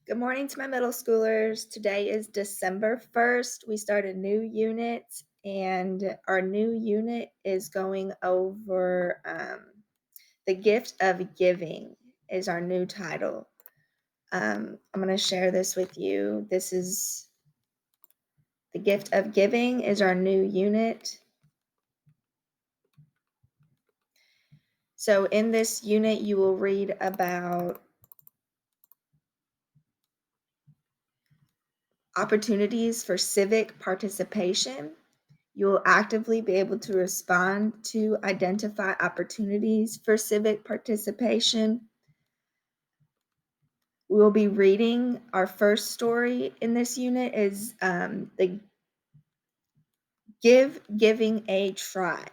Good morning to my middle schoolers. Today is December 1st. We start a new unit, and our new unit is going over the gift of giving, is our new title. I'm going to share this with you. This is the gift of giving, is our new unit. So, in this unit, you will read about opportunities for civic participation. You will actively be able to respond to identify opportunities for civic participation. We will be reading our first story in this unit is the Giving a Try.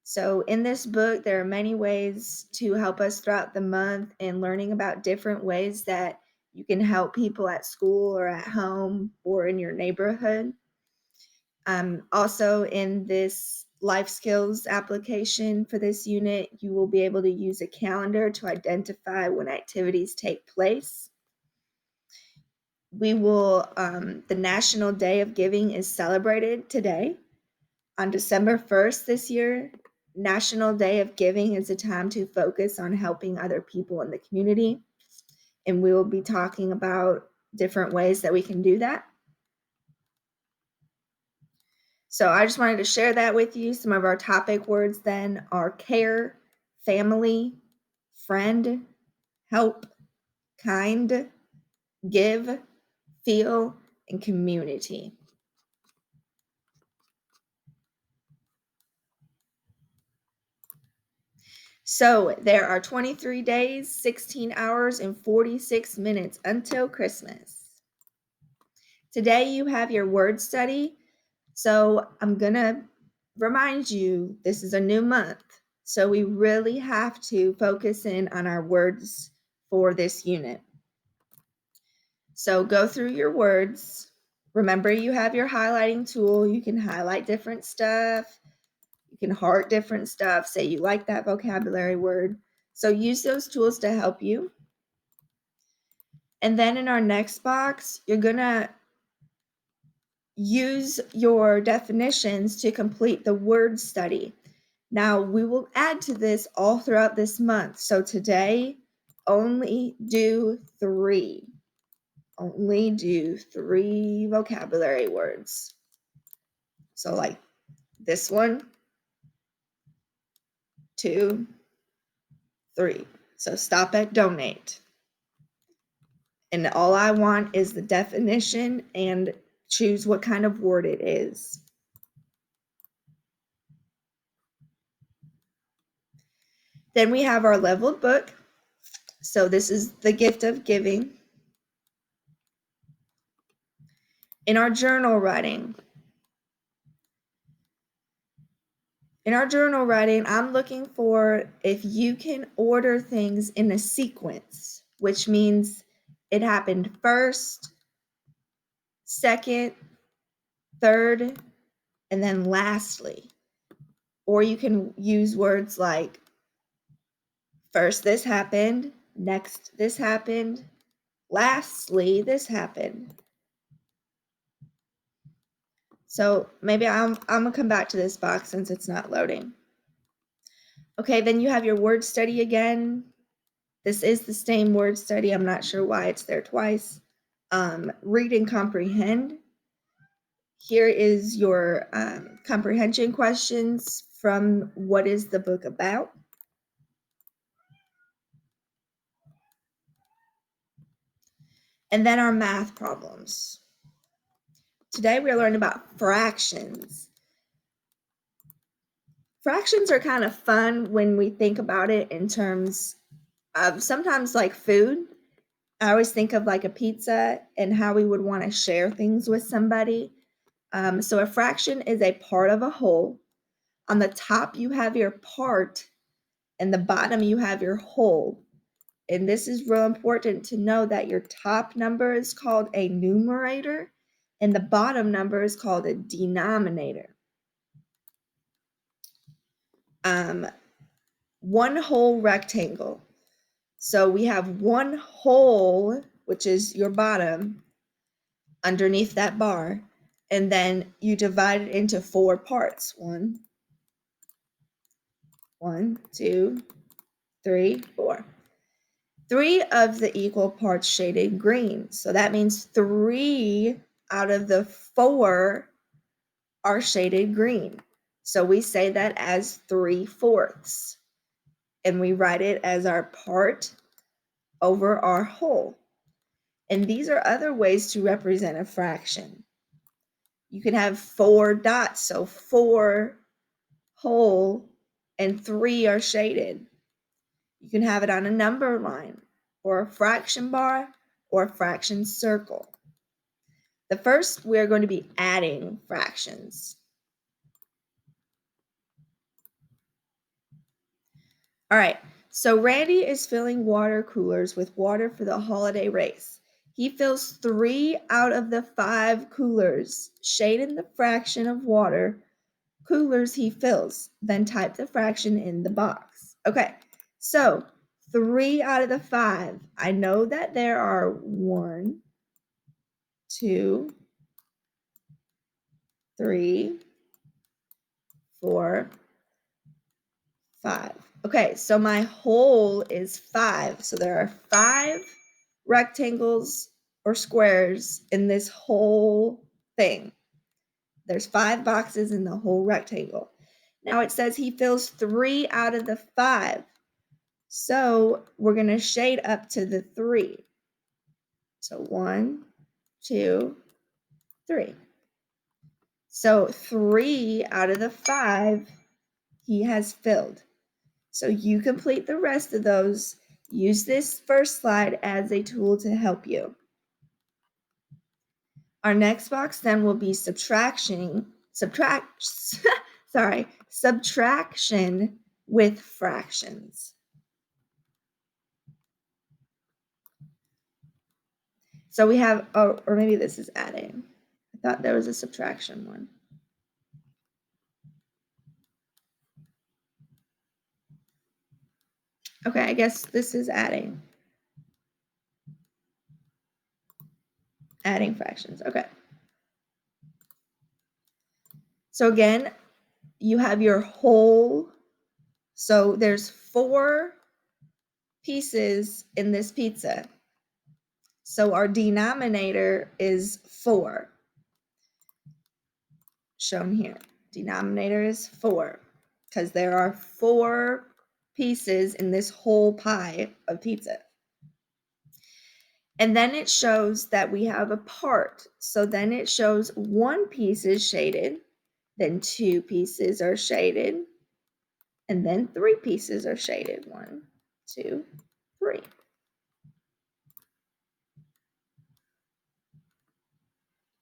So in this book, there are many ways to help us throughout the month and learning about different ways that you can help people at school or at home or in your neighborhood. Also, in this life skills application for this unit, you will be able to use a calendar to identify when activities take place. The National Day of Giving is celebrated today. On December 1st this year, National Day of Giving is a time to focus on helping other people in the community. And we will be talking about different ways that we can do that. So I just wanted to share that with you. Some of our topic words then are care, family, friend, help, kind, give, feel, and community. So there are 23 days, 16 hours, and 46 minutes until Christmas. Today you have your word study. So I'm going to remind you this is a new month. So we really have to focus in on our words for this unit. So go through your words. Remember, you have your highlighting tool. You can highlight different stuff. You can heart different stuff. Say you like that vocabulary word. So use those tools to help you. And then in our next box, you're going to use your definitions to complete the word study. Now, we will add to this all throughout this month. So today, only do 3. Only do 3 vocabulary words. So, like this one, 2, 3. So, stop at donate. And all I want is the definition and choose what kind of word it is. Then we have our leveled book. So, this is the gift of giving. In our journal writing, I'm looking for if you can order things in a sequence, which means it happened first, second, third, and then lastly. Or you can use words like first this happened, next this happened, lastly this happened. So maybe I'm gonna come back to this box since it's not loading. Okay, then you have your word study again. This is the same word study. I'm not sure why it's there twice. Read and comprehend. Here is your comprehension questions from what is the book about. And then our math problems. Today we are learning about fractions. Fractions are kind of fun when we think about it in terms of sometimes like food. I always think of like a pizza and how we would want to share things with somebody. So a fraction is a part of a whole. On the top, you have your part, and the bottom, you have your whole. And this is real important to know that your top number is called a numerator, and the bottom number is called a denominator. One whole rectangle. So we have one whole, which is your bottom, underneath that bar, and then you divide it into 4 parts. 1, 2, 3, 4. 3 of the equal parts shaded green. So that means 3 out of the 4 are shaded green. So we say that as 3/4. And we write it as our part over our whole. And these are other ways to represent a fraction. You can have 4 dots, so 4 whole and 3 are shaded. You can have it on a number line or a fraction bar or a fraction circle. The first, we're going to be adding fractions. All right, so Randy is filling water coolers with water for the holiday race. He fills 3 out of the 5 coolers. Shade in the fraction of water coolers he fills, then type the fraction in the box. Okay, so 3 out of the 5. I know that there are 1, 2, 3, 4, 5. Okay, so my whole is 5. So there are 5 rectangles or squares in this whole thing. There's 5 boxes in the whole rectangle. Now it says he fills 3 out of the 5. So we're going to shade up to the 3. So 1, 2, 3. So 3 out of the 5 he has filled. So you complete the rest of those. Use this first slide as a tool to help you. Our next box then will be subtraction with fractions. So we have, or maybe this is adding. I thought there was a subtraction one. Okay, I guess this is adding. Adding fractions, okay. So again, you have your whole, so there's 4 pieces in this pizza. So our denominator is 4. Shown here. Denominator is 4 because there are 4 pieces in this whole pie of pizza. And then it shows that we have a part. So then it shows 1 piece is shaded, then 2 pieces are shaded, and then 3 pieces are shaded. 1, 2, 3.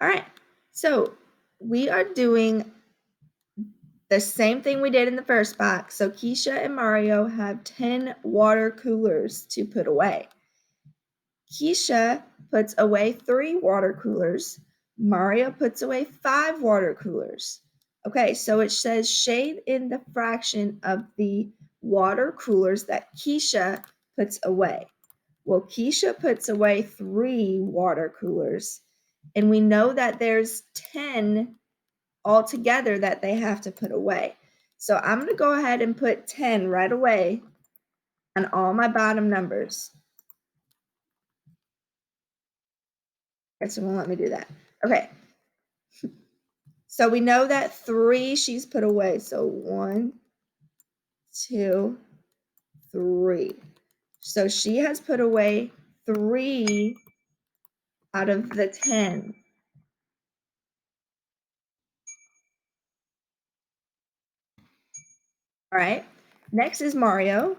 All right, so we are doing the same thing we did in the first box. So Keisha and Mario have 10 water coolers to put away. Keisha puts away 3 water coolers. Mario puts away 5 water coolers. Okay, so it says shade in the fraction of the water coolers that Keisha puts away. Well, Keisha puts away 3 water coolers, and we know that there's 10 altogether that they have to put away. So I'm going to go ahead and put 10 right away on all my bottom numbers. Okay, so it won't let me do that. Okay. So we know that 3 she's put away. So 1, 2, 3. So she has put away 3 out of the 10. All right. Next is Mario.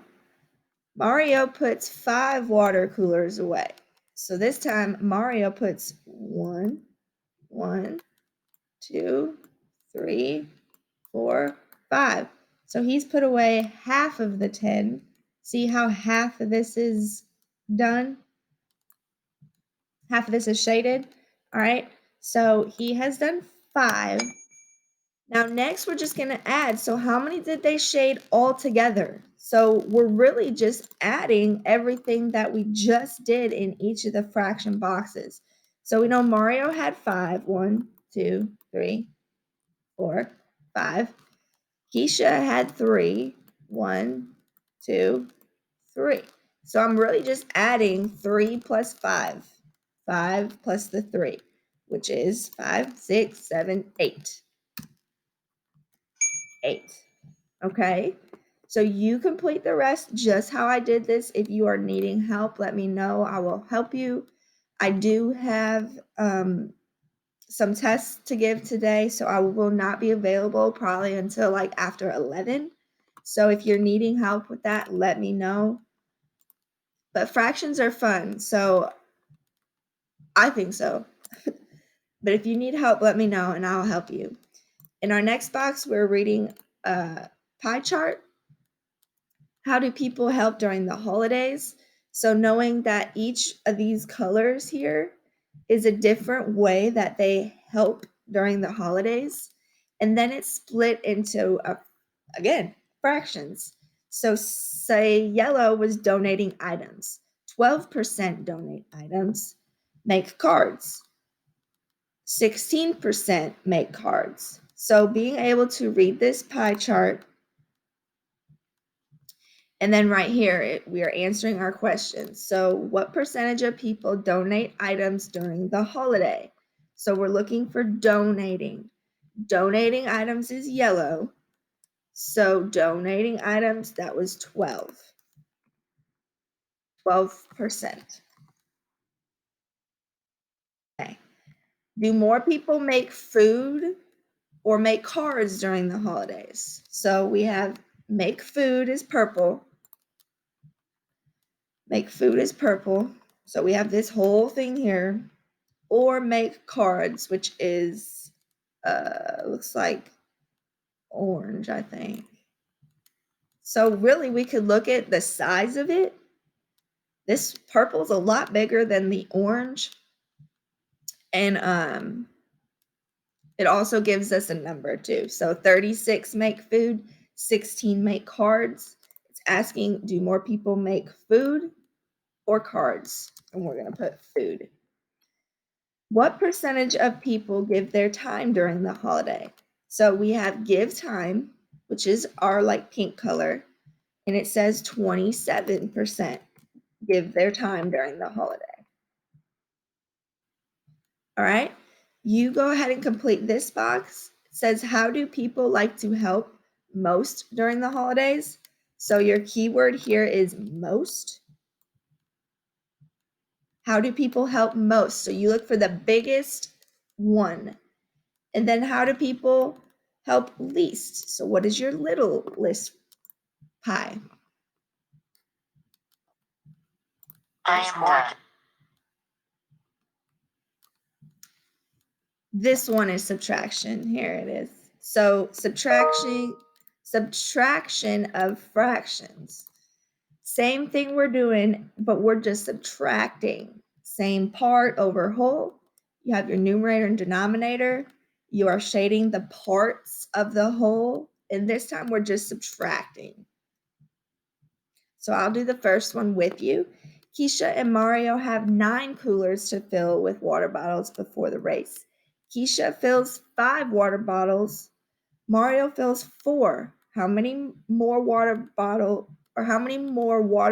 Mario puts 5 water coolers away. So this time Mario puts 1, 2, 3, 4, 5. So he's put away half of the 10. See how half of this is done? Half of this is shaded. All right. So he has done 5. Now, next, we're just going to add. So how many did they shade all together? So we're really just adding everything that we just did in each of the fraction boxes. So we know Mario had 5. 1, 2, 3, 4, 5. Keisha had 3. 1, 2, 3. So I'm really just adding 3 plus 5. 5 plus the 3, which is 5, 6, 7, 8. 8. Okay, so you complete the rest just how I did this. If you are needing help, let me know. I will help you. I do have some tests to give today, so I will not be available probably until like after 11. So if you're needing help with that, let me know. But fractions are fun, so I think so. But if you need help, let me know and I'll help you. In our next box, we're reading a pie chart. How do people help during the holidays? So knowing that each of these colors here is a different way that they help during the holidays. And then it's split into, again, fractions. So say yellow was donating items. 12% donate items, make cards. 16% make cards. So being able to read this pie chart, and then right here, we are answering our questions. So what percentage of people donate items during the holiday? So we're looking for donating. Donating items is yellow. So donating items, that was 12%. Okay. Do more people make food or make cards during the holidays? So we have make food is purple. Make food is purple. So we have this whole thing here. Or make cards, which is looks like orange, I think. So really we could look at the size of it. This purple is a lot bigger than the orange. And it also gives us a number too. So 36 make food, 16 make cards. It's asking, do more people make food or cards? And we're going to put food. What percentage of people give their time during the holiday? So we have give time, which is our like pink color, and it says 27% give their time during the holiday. All right, you go ahead and complete this box. It says, how do people like to help most during the holidays? So your keyword here is most. How do people help most? So you look for the biggest one. And then how do people help least? So what is your little list pie? I am done. This one is subtraction. Here it is. So subtraction of fractions. Same thing we're doing, but we're just subtracting. Same part over whole. You have your numerator and denominator. You are shading the parts of the whole. And this time we're just subtracting. So I'll do the first one with you. Keisha and Mario have 9 coolers to fill with water bottles before the race. Keisha fills 5 water bottles. Mario fills 4. How many more water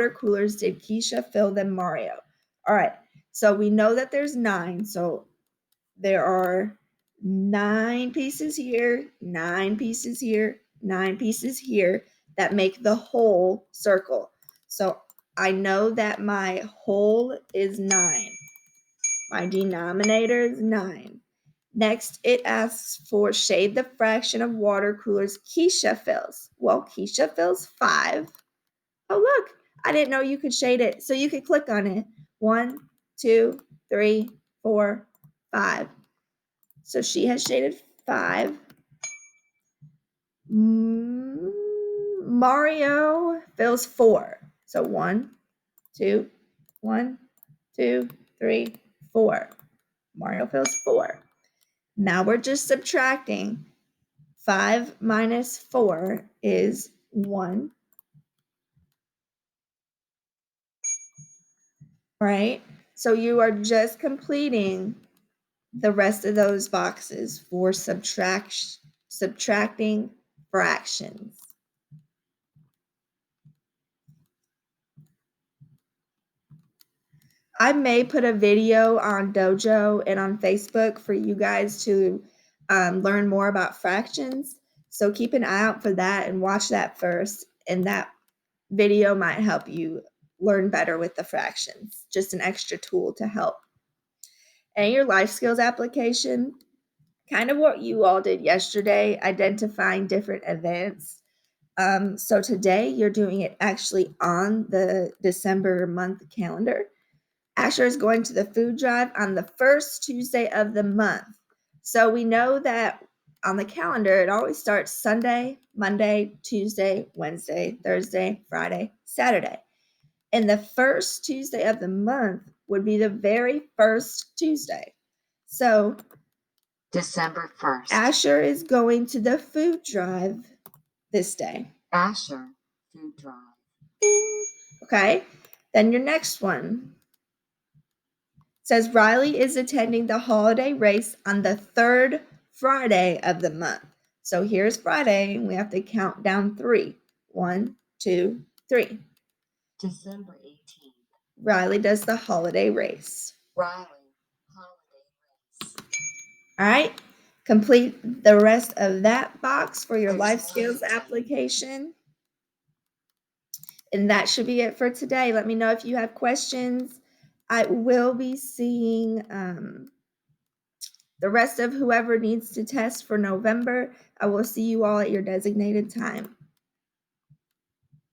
coolers did Keisha fill than Mario? All right. So we know that there's 9. So there are 9 pieces here, 9 pieces here, 9 pieces here that make the whole circle. So I know that my whole is 9. My denominator is 9. Next, it asks for shade the fraction of water coolers Keisha fills. Well, Keisha fills 5. Oh, look, I didn't know you could shade it. So you could click on it. 1, 2, 3, 4, 5. So she has shaded 5. Mario fills 4. So 1, 2, 1, 2, 3, 4. Mario fills 4. Now we're just subtracting. 5 minus 4 is 1. Right? So you are just completing the rest of those boxes for subtracting fractions. I may put a video on Dojo and on Facebook for you guys to learn more about fractions. So keep an eye out for that and watch that first. And that video might help you learn better with the fractions. Just an extra tool to help. And your life skills application, kind of what you all did yesterday, identifying different events. So today you're doing it actually on the December month calendar. Asher is going to the food drive on the first Tuesday of the month. So we know that on the calendar, it always starts Sunday, Monday, Tuesday, Wednesday, Thursday, Friday, Saturday. And the first Tuesday of the month would be the very first Tuesday. So December 1st. Asher is going to the food drive this day. Asher food drive. Okay. Then your next one says Riley is attending the holiday race on the third Friday of the month. So here's Friday, and we have to count down 3. 1, 2, 3. December 18th. Riley does the holiday race. Riley holiday race. All right. Complete the rest of that box for your life There's skills more. application. And that should be it for today. Let me know if you have questions. I will be seeing the rest of whoever needs to test for November. I will see you all at your designated time.